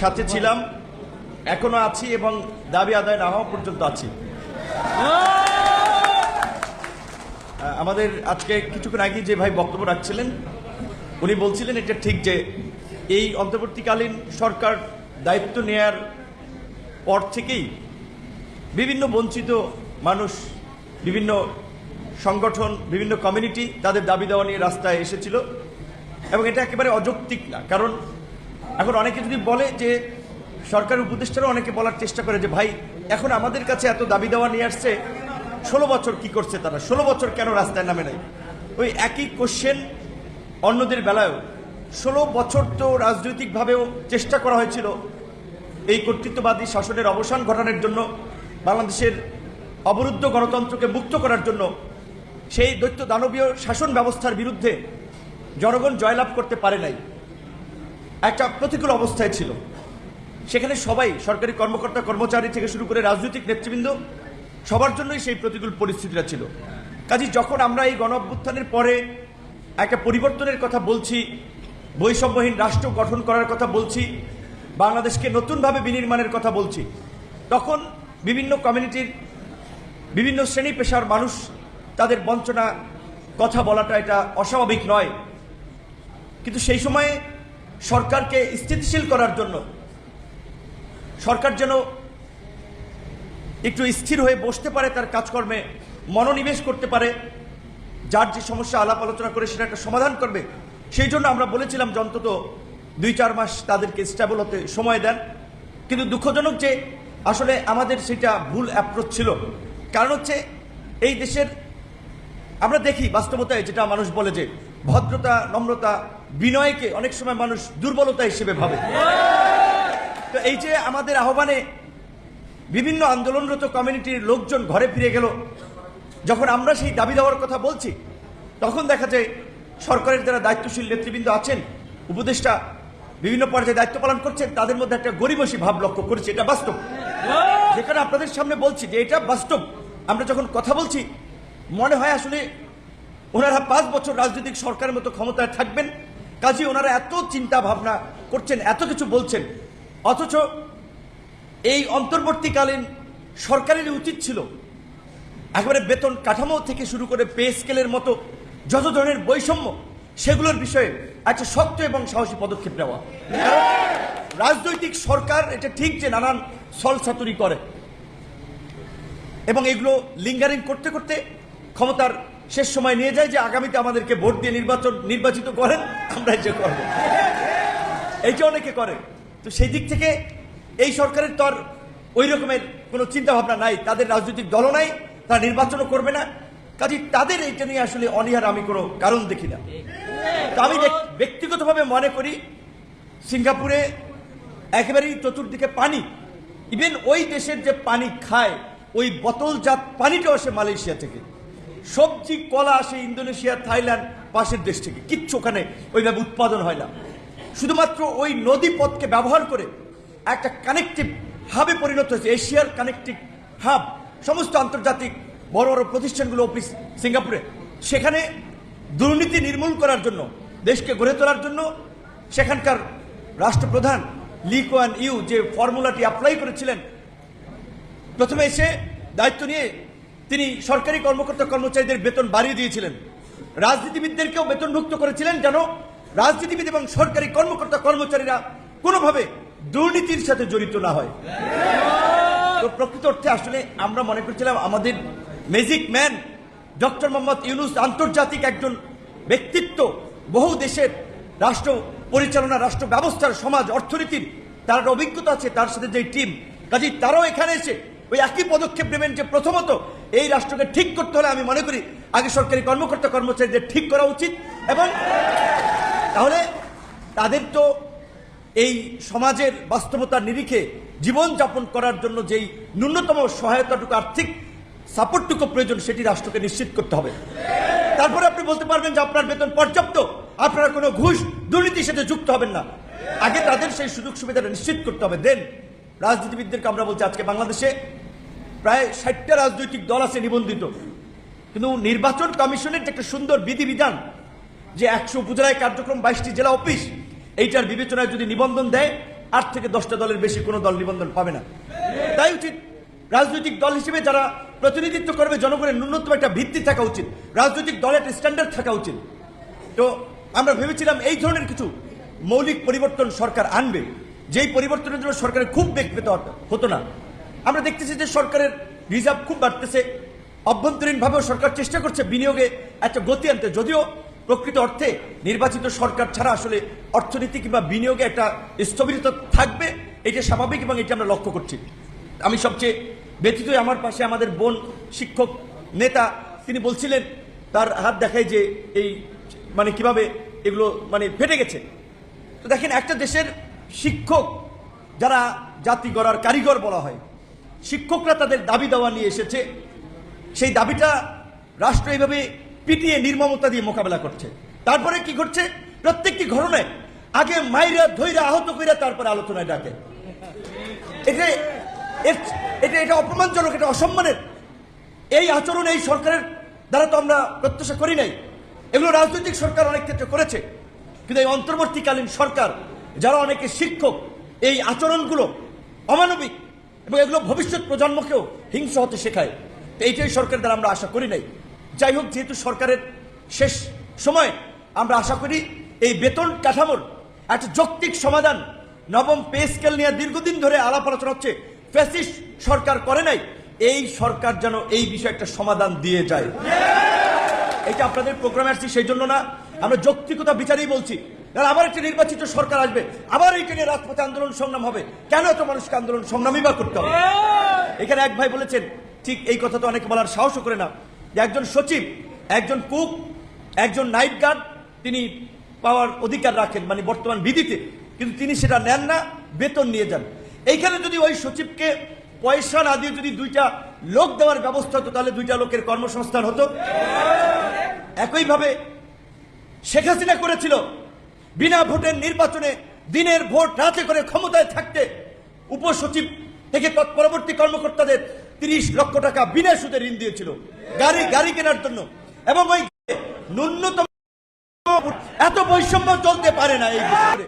সাথে ছিলাম, এখনো আছি এবং দাবি আদায় না হওয়া পর্যন্ত আছি। আমাদের আজকে কিছুক্ষণ আগে যে ভাই বক্তব্য রাখছিলেন উনি বলছিলেন এটা ঠিক যে এই অন্তর্বর্তীকালীন সরকার দায়িত্ব নেয়ার পর থেকেই বিভিন্ন বঞ্চিত মানুষ, বিভিন্ন সংগঠন, বিভিন্ন কমিউনিটি তাদের দাবি দেওয়া নিয়ে রাস্তায় এসেছিল এবং এটা একেবারে অযৌক্তিক না। কারণ এখন অনেকে যদি বলে যে সরকার উপদেষ্টারা অনেকে বলার চেষ্টা করে যে ভাই এখন আমাদের কাছে এত দাবি দেওয়া নিয়ে আসছে, 16 বছর কি করছে তারা, 16 বছর কেন রাস্তায় নামে নাই? ওই একই কোশ্চেন অন্যদের বেলায়ও। 16 বছর তো রাজনৈতিকভাবেও চেষ্টা করা হয়েছিল এই কর্তৃত্ববাদী শাসনের অবসান ঘটানোর জন্য, বাংলাদেশের অবরুদ্ধ গণতন্ত্রকে মুক্ত করার জন্য। সেই দৈত্য দানবীয় শাসন ব্যবস্থার বিরুদ্ধে জনগণ জয়লাভ করতে পারে নাই, একটা প্রতিকূল অবস্থায় ছিল। সেখানে সবাই, সরকারি কর্মকর্তা কর্মচারী থেকে শুরু করে রাজনৈতিক নেতৃবৃন্দ, সবার জন্যই সেই প্রতিকূল পরিস্থিতিটা ছিল। কাজে যখন আমরা এই গণ অভ্যুত্থানের পরে একটা পরিবর্তনের কথা বলছি, বৈষম্যহীন রাষ্ট্র গঠন করার কথা বলছি, বাংলাদেশকে নতুনভাবে বিনির্মাণের কথা বলছি, তখন বিভিন্ন কমিউনিটির বিভিন্ন শ্রেণী পেশার মানুষ তাদের বঞ্চনা কথা বলাটা এটা অস্বাভাবিক নয়। কিন্তু সেই সময়ে সরকারকে স্থিতিশীল করার জন্য, সরকার যেন একটু স্থির হয়ে বসতে পারে, তার কাজকর্মে মনোনিবেশ করতে পারে, যার যে সমস্যা আলাপ আলোচনা করে সেটা একটা সমাধান করবে, সেই জন্য আমরা বলেছিলাম যে অন্তত 2-4 মাস তাদেরকে স্টেবল হতে সময় দেন। কিন্তু দুঃখজনক যে আসলে আমাদের সেটা ভুল অ্যাপ্রোচ ছিল। কারণ হচ্ছে এই দেশের আমরা দেখি বাস্তবতায় যেটা মানুষ বলে যে ভদ্রতা, নম্রতা, বিনয়কে অনেক সময় মানুষ দুর্বলতা হিসেবে ভাবে। তো এই যে আমাদের আহ্বানে বিভিন্ন আন্দোলনরত কমিউনিটির লোকজন ঘরে ফিরে গেল, যখন আমরা সেই দাবি দেওয়ার কথা বলছি তখন দেখা যায় সরকারের যারা দায়িত্বশীল নেতৃবৃন্দ আছেন, উপদেষ্টা বিভিন্ন পর্যায়ে দায়িত্ব পালন করছেন, তাদের মধ্যে একটা গরিবসী ভাব লক্ষ্য করেছি। এটা বাস্তব, যেখানে আপনাদের সামনে বলছি যে এটা বাস্তব। আমরা যখন কথা বলছি মনে হয় আসলে ওনারা 5 বছর রাজনৈতিক সরকারের মতো ক্ষমতায় থাকবেন, কাজে ওনারা এত চিন্তা ভাবনা করছেন, এত কিছু বলছেন, অথচ এই অন্তর্বর্তীকালীন সরকারের উচিত ছিল একেবারে বেতন কাঠামো থেকে শুরু করে পে স্কেলের মতো যত ধরনের বৈষম্য, সেগুলোর বিষয়ে একটা শক্ত এবং সাহসী পদক্ষেপ নেওয়া। রাজনৈতিক সরকার এটা ঠিক যে নানান ছলছাতুরি করে এবং এগুলো লিঙ্গারিং করতে করতে ক্ষমতার শেষ সময় নিয়ে যায় যে আগামীতে আমাদেরকে ভোট দিয়ে নির্বাচিত করেন, আমরা যে করব, এইটা অনেকে করে। তো সেই দিক থেকে এই সরকারের তো আর ওই রকমের কোনো চিন্তা ভাবনা নাই, তাদের রাজনৈতিক দলও নাই, তারা নির্বাচনও করবে না। কাজে তাদের এইটা নিয়ে আসলে অনীহার আমি কোনো কারণ দেখি না। তো আমি ব্যক্তিগতভাবে মনে করি সিঙ্গাপুরে একেবারেই চতুর্দিকে পানি, ইভেন ওই দেশের যে পানি খায় ওই বোতলজাত পানিটাও আসে মালয়েশিয়া থেকে, সবজি কলা আসে ইন্দোনেশিয়া, থাইল্যান্ড, পাশের দেশ থেকে, কিচ্ছু ওখানে ওইভাবে উৎপাদন হয় না। শুধুমাত্র ওই নদী পথকে ব্যবহার করে একটা কানেক্টিভ হাবে পরিণত হয়েছে, এশিয়ার কানেক্টিভ হাব। সমস্ত আন্তর্জাতিক বড় বড় প্রতিষ্ঠানগুলো অফিস সিঙ্গাপুরে। সেখানে দুর্নীতি নির্মূল করার জন্য, দেশকে গড়ে তোলার জন্য সেখানকার রাষ্ট্রপ্রধান লি কুয়ান ইউ যে ফর্মুলাটি অ্যাপ্লাই করেছিলেন, প্রথমে এসে দায়িত্ব নিয়ে তিনি সরকারি কর্মকর্তা কর্মচারীদের বেতন বাড়িয়ে দিয়েছিলেন, রাজনীতিবিদদেরকেও বেতনভুক্ত করেছিলেন যেন রাজনীতিবিদ এবং সরকারি কর্মকর্তা কর্মচারীরা কোনোভাবে দুর্নীতির সাথে জড়িত না হয়। তো প্রকৃত অর্থে আসলে আমরা মনে করছিলাম আমাদের magic man doctor Mohammad Yunus আন্তর্জাতিক একজন ব্যক্তিত্ব, বহু দেশের রাষ্ট্র পরিচালনা, রাষ্ট্র ব্যবস্থার, সমাজ অর্থনীতির তার অভিজ্ঞতা আছে, তার সাথে যে টিম, কাজেই তারাও এখানে এসে ওই একই পদক্ষেপ নেবেন যে প্রথমত এই রাষ্ট্রকে ঠিক করতে হলে আমি মনে করি আগে সরকারি কর্মকর্তা কর্মচারীদের ঠিক করা উচিত, এবং তাহলে তাদের তো এই সমাজের বাস্তবতার নিরিখে জীবনযাপন করার জন্য যেই ন্যূনতম সহায়তাটুকু, আর্থিক সাপোর্টটুকু প্রয়োজন, সেটি রাষ্ট্রকে নিশ্চিত করতে হবে। তারপরে আপনি বলতে পারবেন যে আপনার বেতন পর্যাপ্ত, আপনারা কোনো ঘুষ দুর্নীতির সাথে যুক্ত হবেন না। আগে তাদের সেই সুযোগ সুবিধাটা নিশ্চিত করতে হবে। দেন রাজনীতিবিদদেরকে আমরা বলছি, আজকে বাংলাদেশে প্রায় 60টা রাজনৈতিক দল আছে নিবন্ধিত, কিন্তু নির্বাচন কমিশনের যে একটা সুন্দর বিধিবিধান যে 100 উপজেলায় কার্যক্রম, 22টি জেলা অফিস, এইটার বিবেচনায় যদি নিবন্ধন দেয় 8 থেকে 10টা দলের বেশি কোনো দল নিবন্ধন পাবে না। তাই উচিত রাজনৈতিক দল হিসেবে যারা প্রতিনিধিত্ব করবে জনগণের ন্যূনতম একটা ভিত্তি থাকা উচিত, রাজনৈতিক দলের একটা স্ট্যান্ডার্ড থাকা উচিত। তো আমরা ভেবেছিলাম এই ধরনের কিছু মৌলিক পরিবর্তন সরকার আনবে, যেই পরিবর্তনের জন্য সরকারের খুব বেগ পেতে হতো না। আমরা দেখতেছি যে সরকারের রিজার্ভ খুব বাড়তেছে, অভ্যন্তরীণভাবেও সরকার চেষ্টা করছে বিনিয়োগে একটা গতি আনতে, যদিও প্রকৃত অর্থে নির্বাচিত সরকার ছাড়া আসলে অর্থনীতি কিংবা বিনিয়োগে একটা স্থবিরতা থাকবে, এটা স্বাভাবিক এবং এটা আমরা লক্ষ্য করছি। আমি সবচেয়ে ব্যথিত আমার পাশে আমাদের বোন শিক্ষক নেতা, তিনি বলছিলেন তার হাত দেখায় যে এই মানে কিভাবে এগুলো মানে ফেটে গেছে। তো দেখেন, একটা দেশের শিক্ষক যারা জাতি গড়ার কারিগর বলা হয়, শিক্ষকরা তাদের দাবি দেওয়া নিয়ে এসেছে, সেই দাবিটা রাষ্ট্র এইভাবে পিটিয়ে নির্মমতা দিয়ে মোকাবেলা করছে। তারপরে কি ঘটছে, প্রত্যেকটি ঘটনায় আগে মাইরা ধৈরা আহত কইরা তারপরে আলোচনায় ডাকে। এটা অপমানজনক, এটা অসম্মানের। এই আচরণ এই সরকারের দ্বারা তো আমরা প্রত্যাশা করি নাই। এগুলো রাজনৈতিক সরকার অনেক ক্ষেত্রে করেছে, কিন্তু এই অন্তর্বর্তীকালীন সরকার যারা অনেকে শিক্ষক, এই আচরণগুলো অমানবিক এবং এগুলো ভবিষ্যৎ প্রজন্মকেও হিংস্র হতে শেখায়। তো এইটাই সরকার দ্বারা আমরা আশা করি নাই। যাই হোক, যেহেতু সরকারের শেষ সময়, আমরা আশা করি এই বেতন কাঠামোর একটা যৌক্তিক সমাধান, নবম পে স্কেল নিয়ে দীর্ঘদিন ধরে আলাপ আলোচনা হচ্ছে, ফ্যাসিস্ট সরকার করে নাই, এই সরকার যেন এই বিষয়ে একটা সমাধান দিয়ে যায়। এটা আপনাদের প্রোগ্রামে আসছি সেই জন্য না, আমরা যৌক্তিকতা বিচারেই বলছি। আবার একটা নির্বাচিত সরকার আসবে, আবার এইটা নিয়ে রাজপথে আন্দোলন সংগ্রাম হবে। কেন এত মানুষকে আন্দোলন সংগ্রামই বা করতে হবে? এখানে এক ভাই বলেছেন, ঠিক এই কথা তো অনেকে বলার সাহসও করে না, যে একজন সচিব, একজন কুক, একজন নাইট গার্ড তিনি পাওয়ার অধিকার রাখেন মানে বর্তমান বিধিতে, কিন্তু তিনি সেটা নেন না, বেতন নিয়ে যান। এইখানে যদি ওই সচিবকে পয়সা না দিয়ে যদি 2টা লোক দেওয়ার ব্যবস্থা হতো, তাহলে 2টা লোকের কর্মসংস্থান হতো। একইভাবে শেখ হাসিনা করেছিল, বিনা ভোটের নির্বাচনে দিনের ভোট রাতে করে ক্ষমতায় থাকতে উপসচিব থেকে পরবর্তী কর্মকর্তাদের 30 লক্ষ টাকা বিনা সুদে ঋণ দিয়েছিল গাড়ি কেনার জন্য। এবং ওই ন্যূনতম এত বৈষম্য চলতে পারে না এই বিষয়ে,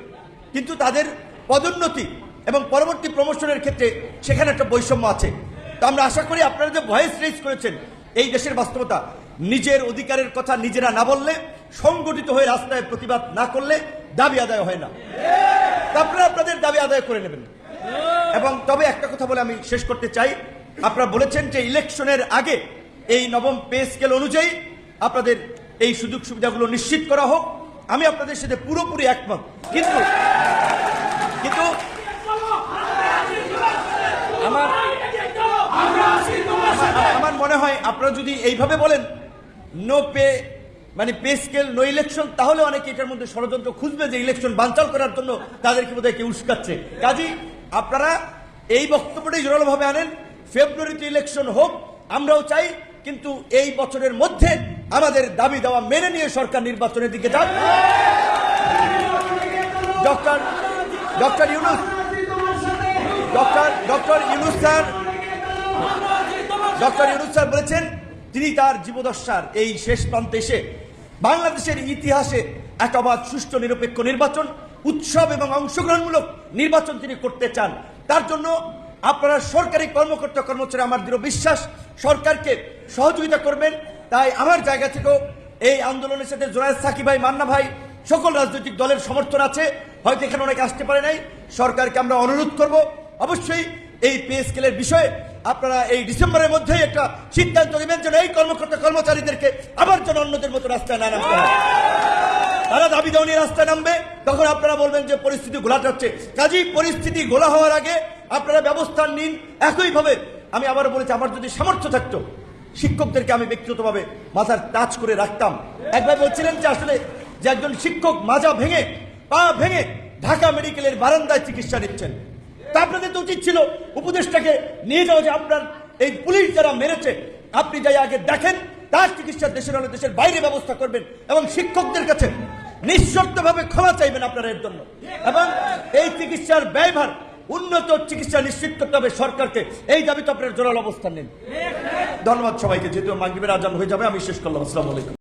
কিন্তু তাদের পদোন্নতি এবং পরবর্তী প্রমোশনের ক্ষেত্রে সেখানে একটা বৈষম্য আছে। তো আমরা আশা করি আপনারা যে ভয়েস রেজ করেছেন, এই দেশের বাস্তবতা, নিজের অধিকারের কথা নিজেরা না বললে, সংগঠিত হয়ে রাস্তায় প্রতিবাদ না করলে দাবি আদায় হয় না। আপনারা আপনাদের দাবি আদায় করে নেবেন। এবং তবে একটা কথা বলে আমি শেষ করতে চাই, আপনারা বলেছেন যে ইলেকশনের আগে এই নবম পে স্কেল অনুযায়ী আপনাদের এই সুযোগ সুবিধাগুলো নিশ্চিত করা হোক। আমি আপনাদের সাথে পুরোপুরি একমত, কিন্তু আমার মনে হয় আপনারা যদি এইভাবে বলেন নো পে মানে পে স্কেল নো ইলেকশন, তাহলে অনেকে এটার মধ্যে ষড়যন্ত্র খুঁজবে যে ইলেকশন বানচাল করার জন্য তাদেরকে বোধহয় কেউ উস্কাচ্ছে। কাজী আপনারা এই বক্তব্যটাই জোরালোভাবে আনেন, ফেব্রুয়ারিতে ইলেকশন হোক, আমরাও চাই, কিন্তু এই বছরের মধ্যে আমাদের দাবি দেওয়া মেনে নিয়ে সরকার নির্বাচনের দিকে যান। ডক্টর ইউনূস স্যার বলেছেন, তিনি তার জীবদ্দশার এই শেষ প্রান্তে এসে বাংলাদেশের ইতিহাসে এক অবাধ, সুষ্ঠু, নিরপেক্ষ নির্বাচন, উৎসব এবং অংশগ্রহণমূলক নির্বাচন তিনি করতে চান। তার জন্য আপনারা সরকারি কর্মকর্তা কর্মচারী, আমার দৃঢ় বিশ্বাস, সরকারকে সহযোগিতা করবেন। তাই আমার জায়গা থেকেও এই আন্দোলনের সাথে জোনায়েদ সাকি ভাই, মান্না ভাই, সকল রাজনৈতিক দলের সমর্থন আছে। হয়তো এখানে অনেকে আসতে পারে নাই, সরকারকে আমরা অনুরোধ করব অবশ্যই এই পে স্কেলের বিষয়ে আপনারা এই ডিসেম্বরের মধ্যেই একটা সিদ্ধান্ত নেবেন, যেন এই কর্মকর্তা কর্মচারীদেরকে আবার যেন অন্যদের মতো রাস্তায় না নামতে হয়। তারা দাবি দেওয়া নিয়ে রাস্তায় নামবে, তখন আপনারা বলবেন যে পরিস্থিতি ঘোলাটে হচ্ছে। কাজেই পরিস্থিতি ঘোলা হওয়ার আগে আপনারা ব্যবস্থা নিন। একইভাবে আমি আবার বলেছি, আমার যদি সামর্থ্য থাকতো, শিক্ষকদেরকে আমি ব্যক্তিগতভাবে মাথার টাচ করে রাখতাম। একবার বলছিলেন যে আসলে যে একজন শিক্ষক মাজা ভেঙে, পা ভেঙে ঢাকা মেডিকেলের বারান্দায় চিকিৎসা নিচ্ছেন, তা আপনাদের তো উচিত ছিল উপদেশটাকে নিয়ে যাওয়া, যে আপনার এই পুলিশ যারা মেরেছে আপনি যাই আগে দেখেন, তার চিকিৎসা দেশের হলে দেশের বাইরে ব্যবস্থা করবেন এবং শিক্ষকদের কাছে নিঃশর্তভাবে ক্ষমা চাইবেন আপনারা এর জন্য। এবং এই চিকিৎসার ব্যয়ভার, উন্নত চিকিৎসা নিশ্চিত করতে হবে সরকারকে। এই দাবিতে আপনার জোরালো অবস্থান নিন। ধন্যবাদ সবাইকে। যেহেতু মাগরিবের আজান হয়ে যাবে, আমি শেষ করলাম। আসসালামু আলাইকুম।